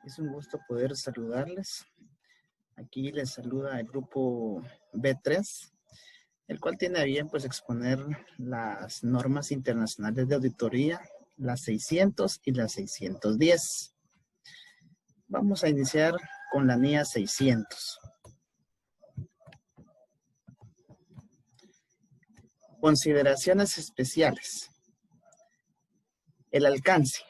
Es un gusto poder saludarles. Aquí les saluda el grupo B3, el cual tiene a bien pues exponer las normas internacionales de auditoría, las 600 y las 610. Vamos a iniciar con la NIA 600. Consideraciones especiales. El alcance.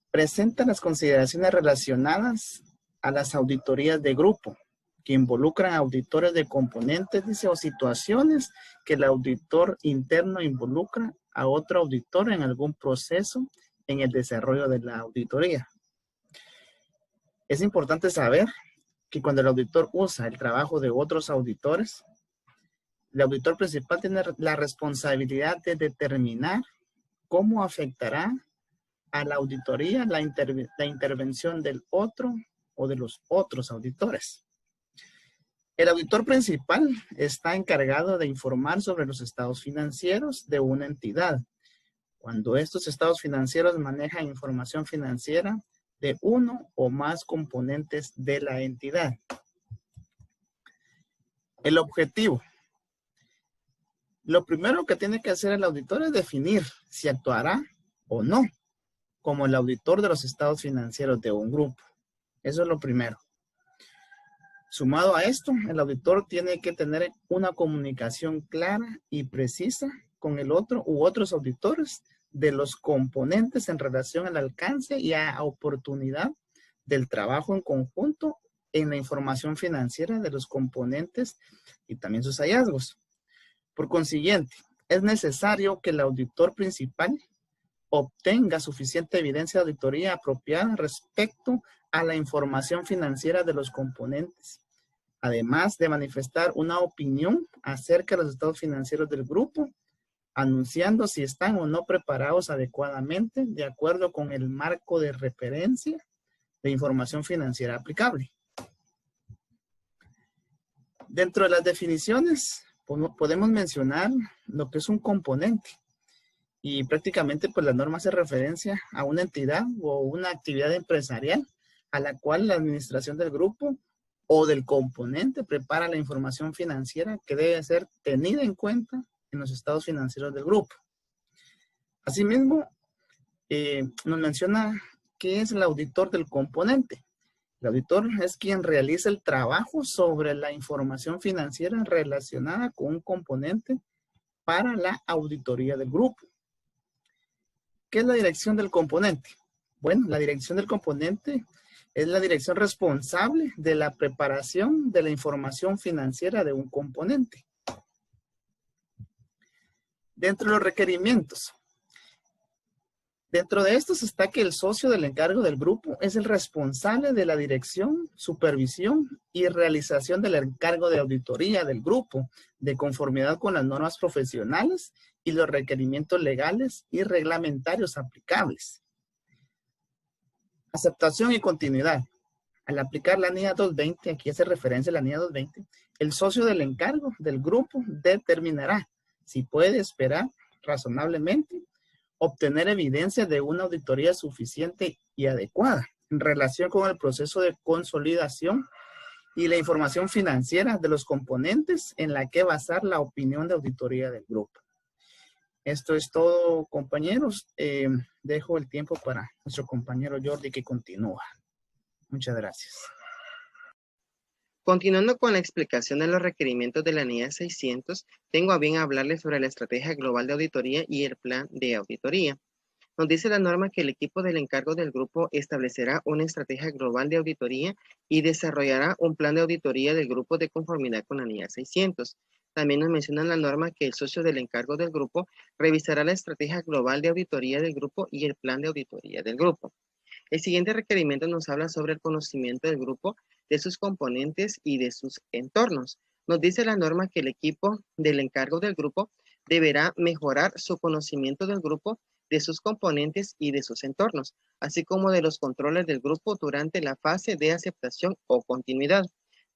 Presenta las consideraciones relacionadas a las auditorías de grupo, que involucran a auditores de componentes, dice, o situaciones que el auditor interno involucra a otro auditor en algún proceso en el desarrollo de la auditoría. Es importante saber que cuando el auditor usa el trabajo de otros auditores, el auditor principal tiene la responsabilidad de determinar cómo afectará a la auditoría la intervención del otro o de los otros auditores. El auditor principal está encargado de informar sobre los estados financieros de una entidad. Cuando estos estados financieros manejan información financiera de uno o más componentes de la entidad. El objetivo. Lo primero que tiene que hacer el auditor es definir si actuará o no como el auditor de los estados financieros de un grupo. Eso es lo primero. Sumado a esto, el auditor tiene que tener una comunicación clara y precisa con el otro u otros auditores de los componentes en relación al alcance y a oportunidad del trabajo en conjunto en la información financiera de los componentes y también sus hallazgos. Por consiguiente, es necesario que el auditor principal obtenga suficiente evidencia de auditoría apropiada respecto a la información financiera de los componentes, además de manifestar una opinión acerca de los estados financieros del grupo, anunciando si están o no preparados adecuadamente de acuerdo con el marco de referencia de información financiera aplicable. Dentro de las definiciones podemos mencionar lo que es un componente. Y prácticamente pues la norma hace referencia a una entidad o una actividad empresarial a la cual la administración del grupo o del componente prepara la información financiera que debe ser tenida en cuenta en los estados financieros del grupo. Asimismo, nos menciona qué es el auditor del componente. El auditor es quien realiza el trabajo sobre la información financiera relacionada con un componente para la auditoría del grupo. ¿Qué es la dirección del componente? Bueno, la dirección del componente es la dirección responsable de la preparación de la información financiera de un componente. Dentro de los requerimientos. Dentro de estos está que el socio del encargo del grupo es el responsable de la dirección, supervisión y realización del encargo de auditoría del grupo, de conformidad con las normas profesionales y los requerimientos legales y reglamentarios aplicables. Aceptación y continuidad. Al aplicar la NIA 220, aquí hace referencia a la NIA 220, el socio del encargo del grupo determinará si puede esperar razonablemente obtener evidencia de una auditoría suficiente y adecuada en relación con el proceso de consolidación y la información financiera de los componentes en la que basar la opinión de auditoría del grupo. Esto es todo, compañeros. Dejo el tiempo para nuestro compañero Jordi que continúa. Muchas gracias. Continuando con la explicación de los requerimientos de la NIA 600, tengo a bien hablarles sobre la estrategia global de auditoría y el plan de auditoría. Nos dice la norma que el equipo del encargo del grupo establecerá una estrategia global de auditoría y desarrollará un plan de auditoría del grupo de conformidad con la NIA 600. También nos menciona la norma que el socio del encargo del grupo revisará la estrategia global de auditoría del grupo y el plan de auditoría del grupo. El siguiente requerimiento nos habla sobre el conocimiento del grupo, de sus componentes y de sus entornos. Nos dice la norma que el equipo del encargo del grupo deberá mejorar su conocimiento del grupo, de sus componentes y de sus entornos, así como de los controles del grupo durante la fase de aceptación o continuidad.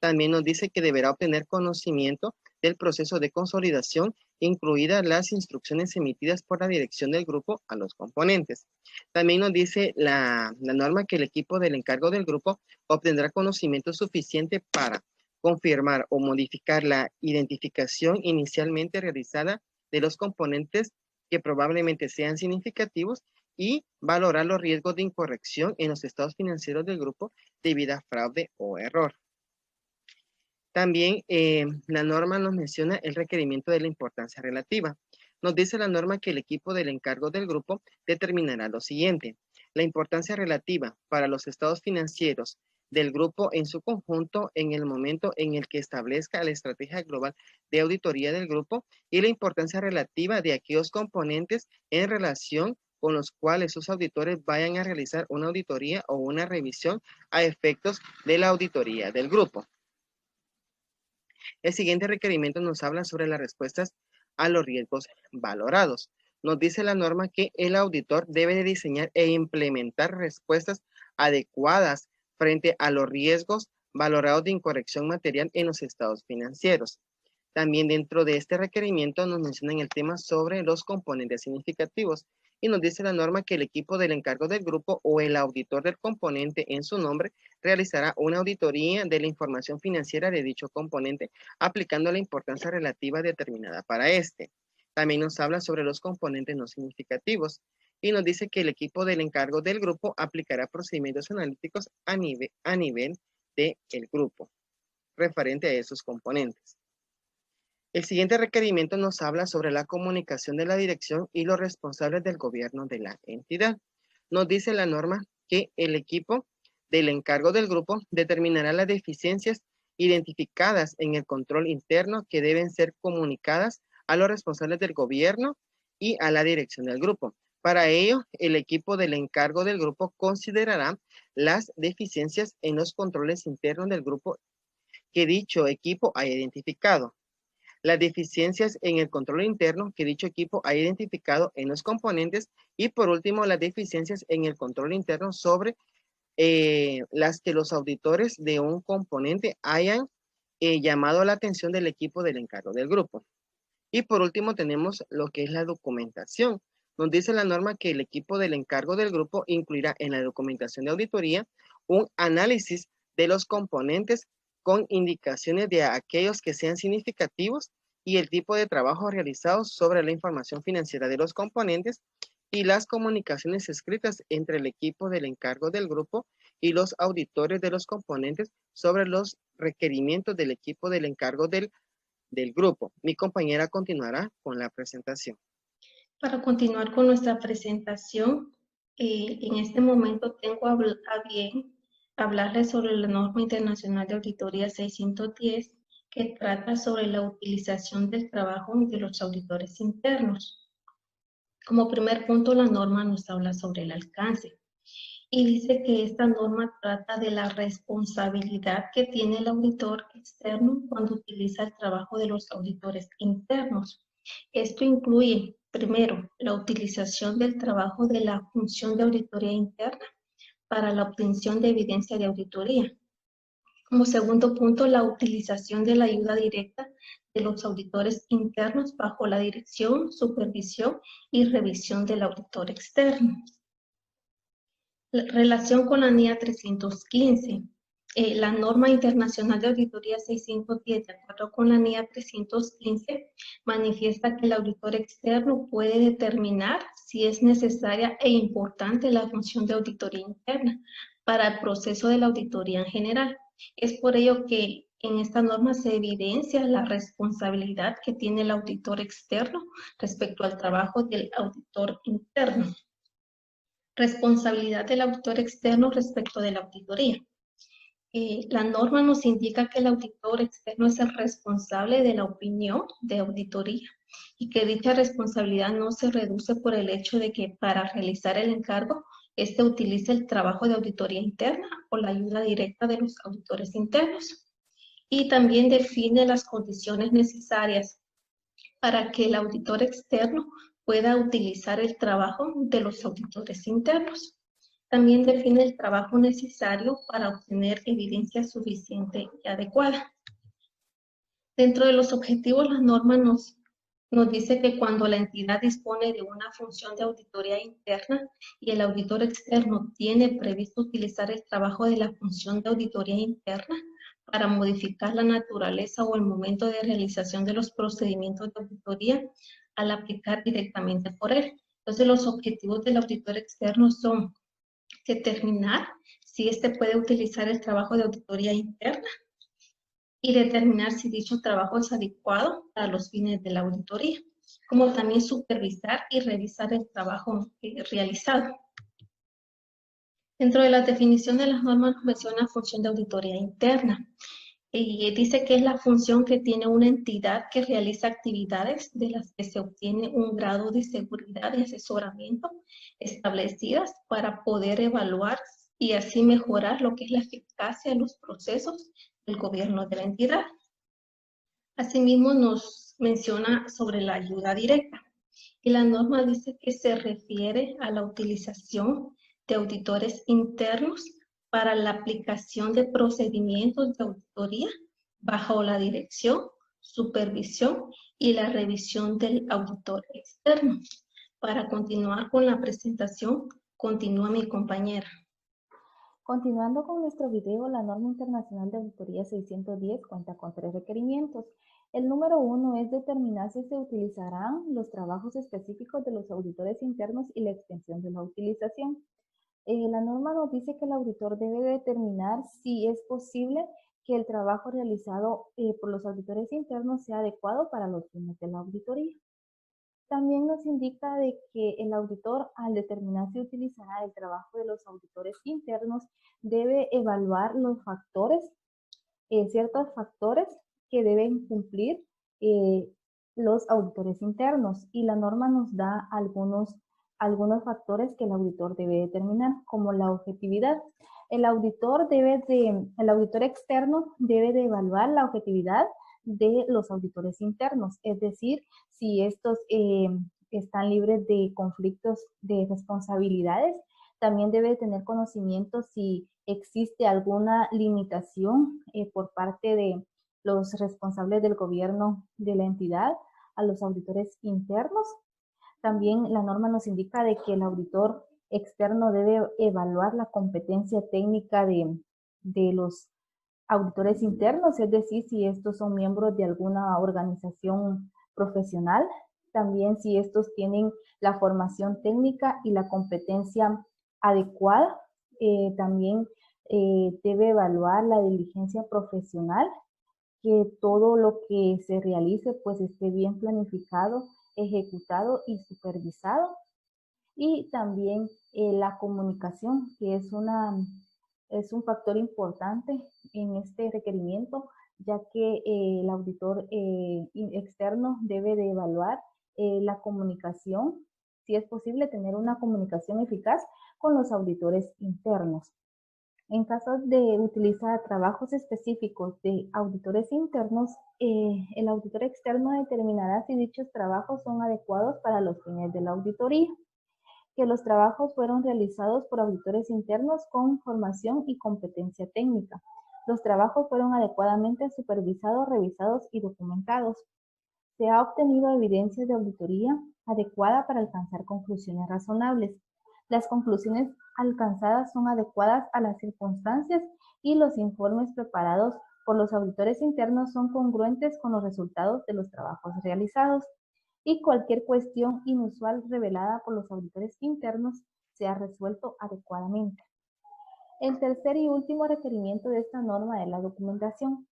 También nos dice que deberá obtener conocimiento del proceso de consolidación, incluidas las instrucciones emitidas por la dirección del grupo a los componentes. También nos dice la norma que el equipo del encargo del grupo obtendrá conocimiento suficiente para confirmar o modificar la identificación inicialmente realizada de los componentes que probablemente sean significativos y valorar los riesgos de incorrección en los estados financieros del grupo debido a fraude o error. También la norma nos menciona el requerimiento de la importancia relativa. Nos dice la norma que el equipo del encargo del grupo determinará lo siguiente: la importancia relativa para los estados financieros del grupo en su conjunto en el momento en el que establezca la estrategia global de auditoría del grupo y la importancia relativa de aquellos componentes en relación con los cuales sus auditores vayan a realizar una auditoría o una revisión a efectos de la auditoría del grupo. El siguiente requerimiento nos habla sobre las respuestas a los riesgos valorados. Nos dice la norma que el auditor debe de diseñar e implementar respuestas adecuadas frente a los riesgos valorados de incorrección material en los estados financieros. También dentro de este requerimiento nos mencionan el tema sobre los componentes significativos y nos dice la norma que el equipo del encargo del grupo o el auditor del componente en su nombre realizará una auditoría de la información financiera de dicho componente aplicando la importancia relativa determinada para este. También nos habla sobre los componentes no significativos y nos dice que el equipo del encargo del grupo aplicará procedimientos analíticos a nivel del grupo referente a esos componentes. El siguiente requerimiento nos habla sobre la comunicación de la dirección y los responsables del gobierno de la entidad. Nos dice la norma que el equipo del encargo del grupo determinará las deficiencias identificadas en el control interno que deben ser comunicadas a los responsables del gobierno y a la dirección del grupo. Para ello, el equipo del encargo del grupo considerará las deficiencias en los controles internos del grupo que dicho equipo haya identificado, las deficiencias en el control interno que dicho equipo ha identificado en los componentes y por último las deficiencias en el control interno sobre las que los auditores de un componente hayan llamado la atención del equipo del encargo del grupo. Y por último tenemos lo que es la documentación. Nos dice la norma que el equipo del encargo del grupo incluirá en la documentación de auditoría un análisis de los componentes con indicaciones de aquellos que sean significativos y el tipo de trabajo realizado sobre la información financiera de los componentes y las comunicaciones escritas entre el equipo del encargo del grupo y los auditores de los componentes sobre los requerimientos del equipo del encargo del grupo. Mi compañera continuará con la presentación. Para continuar con nuestra presentación, en este momento tengo a bien hablarles sobre la norma internacional de auditoría 610 que trata sobre la utilización del trabajo de los auditores internos. Como primer punto, la norma nos habla sobre el alcance y dice que esta norma trata de la responsabilidad que tiene el auditor externo cuando utiliza el trabajo de los auditores internos. Esto incluye, primero, la utilización del trabajo de la función de auditoría interna para la obtención de evidencia de auditoría. Como segundo punto, la utilización de la ayuda directa de los auditores internos bajo la dirección, supervisión y revisión del auditor externo. La relación con la NIA 315. La norma internacional de auditoría 610, de acuerdo con la NIA 315, manifiesta que el auditor externo puede determinar si es necesaria e importante la función de auditoría interna para el proceso de la auditoría en general. Es por ello que en esta norma se evidencia la responsabilidad que tiene el auditor externo respecto al trabajo del auditor interno. Responsabilidad del auditor externo respecto de la auditoría. La norma nos indica que el auditor externo es el responsable de la opinión de auditoría y que dicha responsabilidad no se reduce por el hecho de que para realizar el encargo, este utilice el trabajo de auditoría interna o la ayuda directa de los auditores internos. Y también define las condiciones necesarias para que el auditor externo pueda utilizar el trabajo de los auditores internos. También define el trabajo necesario para obtener evidencia suficiente y adecuada. Dentro de los objetivos, la norma nos dice que cuando la entidad dispone de una función de auditoría interna y el auditor externo tiene previsto utilizar el trabajo de la función de auditoría interna para modificar la naturaleza o el momento de realización de los procedimientos de auditoría al aplicar directamente por él. Entonces, los objetivos del auditor externo son determinar si éste puede utilizar el trabajo de auditoría interna y determinar si dicho trabajo es adecuado para los fines de la auditoría, como también supervisar y revisar el trabajo realizado. Dentro de la definición de las normas menciona función de auditoría interna y dice que es la función que tiene una entidad que realiza actividades de las que se obtiene un grado de seguridad y asesoramiento establecidas para poder evaluar y así mejorar lo que es la eficacia de los procesos del gobierno de la entidad. Asimismo, nos menciona sobre la ayuda directa. Y la norma dice que se refiere a la utilización de auditores internos para la aplicación de procedimientos de auditoría bajo la dirección, supervisión y la revisión del auditor externo. Para continuar con la presentación, continúa mi compañera. Continuando con nuestro video, la norma internacional de auditoría 610 cuenta con 3 requerimientos. El número 1 es determinar si se utilizarán los trabajos específicos de los auditores internos y la extensión de la utilización. La norma nos dice que el auditor debe determinar si es posible que el trabajo realizado por los auditores internos sea adecuado para los fines de la auditoría. También nos indica de que el auditor, al determinar si utilizará el trabajo de los auditores internos, debe evaluar los factores, ciertos factores que deben cumplir los auditores internos. Y la norma nos da algunos factores que el auditor debe determinar, como la objetividad. El auditor externo debe de evaluar la objetividad de los auditores internos, es decir, si estos están libres de conflictos de responsabilidades. También debe tener conocimiento si existe alguna limitación por parte de los responsables del gobierno de la entidad a los auditores internos. También la norma nos indica de que el auditor externo debe evaluar la competencia técnica de los auditores internos, es decir, si estos son miembros de alguna organización profesional, también si estos tienen la formación técnica y la competencia adecuada, también debe evaluar la diligencia profesional, que todo lo que se realice pues esté bien planificado, ejecutado y supervisado. Y también la comunicación, que es un factor importante en este requerimiento, ya que el auditor externo debe de evaluar la comunicación, si es posible tener una comunicación eficaz con los auditores internos. En caso de utilizar trabajos específicos de auditores internos, el auditor externo determinará si dichos trabajos son adecuados para los fines de la auditoría, que los trabajos fueron realizados por auditores internos con formación y competencia técnica. Los trabajos fueron adecuadamente supervisados, revisados y documentados. Se ha obtenido evidencia de auditoría adecuada para alcanzar conclusiones razonables. Las conclusiones alcanzadas son adecuadas a las circunstancias y los informes preparados por los auditores internos son congruentes con los resultados de los trabajos realizados, y cualquier cuestión inusual revelada por los auditores internos se ha resuelto adecuadamente. El tercer y último requerimiento de esta norma es la documentación.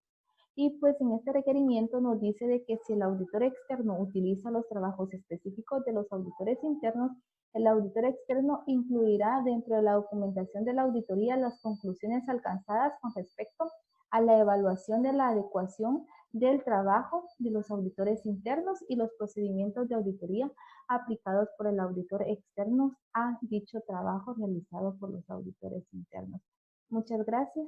Y pues en este requerimiento nos dice de que si el auditor externo utiliza los trabajos específicos de los auditores internos, el auditor externo incluirá dentro de la documentación de la auditoría las conclusiones alcanzadas con respecto a la evaluación de la adecuación del trabajo de los auditores internos y los procedimientos de auditoría aplicados por el auditor externo a dicho trabajo realizado por los auditores internos. Muchas gracias.